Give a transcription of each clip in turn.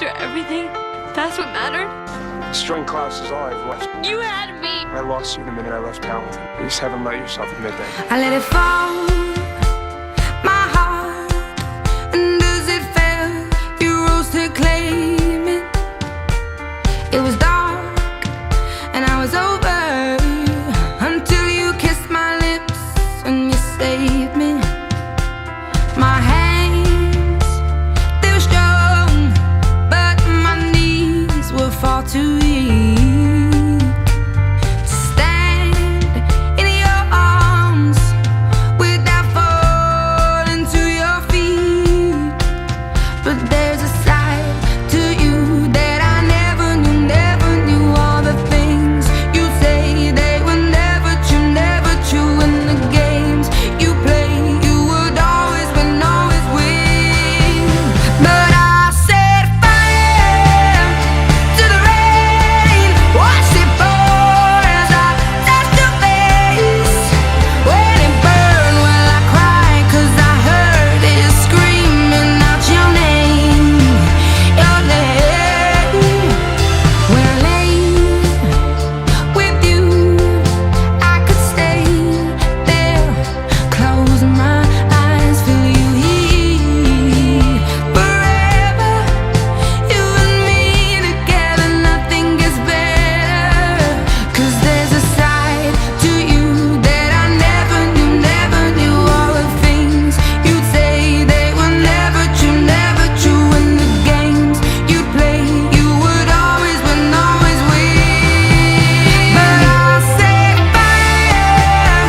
after everything, that's what mattered? Destroying Klaus is all I've left. You had me! I lost you the minute I left town. You just haven't let yourself admit that. I let it fall, my heart, and as it fell, you rose to claim it. It was dark, and I was over, until you kissed my lips and you saved me. My hands, they were strong, but my knees were far too weak to stand in your arms without falling to your feet. But there's a side to you that I never knew all the things you say, they were never true, and the games you play, you would always win, always win. But I set fire to the rain, watched it pour as I touched your face. When it burned, well I cried, 'cause I heard it screaming out your name, your name. When I lay with you, I could stay there, close my eyes, feel you here forever. You and me together, nothing gets better. 'Cause there's a side to you that I never knew all the things you'd say, they were never true, and the games you'd play, you would always win, always win. But I set fire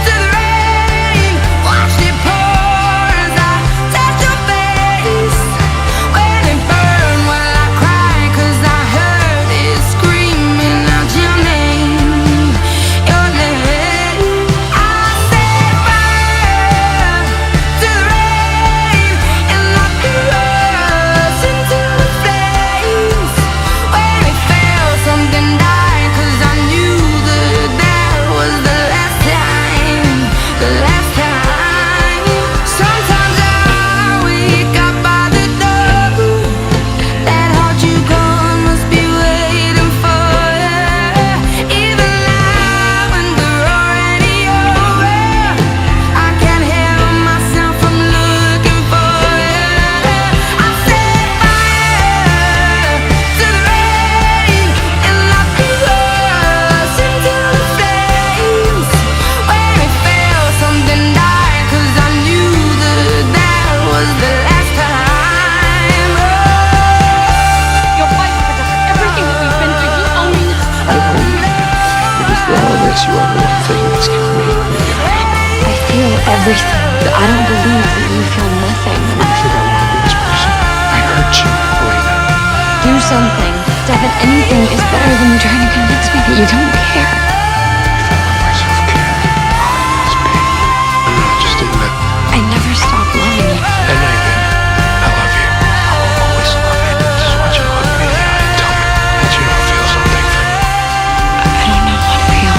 to the rain, watched it pour as I touched your face. When it burned, well I cried, 'cause I heard it screaming out your name, your name. I set fire to the rain, and I threw us into the flames. When it fell, something died, 'cause I knew that was the last time, the last time. Sometimes I wake up by the door, that heart you gone must be waiting for you. Even now when we're already over, I can't help myself from looking for you. I set fire to the rain, and I threw us into the flames. When it fell, something died, 'cause I knew that was the last time. You'll fight because of everything that we've been through. You own this. I own you. Because through all this, you are the one thing that's kept me from being I feel everything, but I don't believe that you feel nothing. You think I want to be this person? I hurt you, Elena. Do something. Stefan, anything is better than trying to convince me that you don't care. I felt like my self-care. All I need is pain. I know, just admit. I never stopped loving you. I know you did. I love you. I will always love you. Just want you to look me in the eye and tell me that you don't feel something for me. I don't know what real.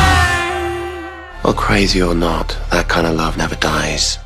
Well, crazy or not, that kind of love never dies.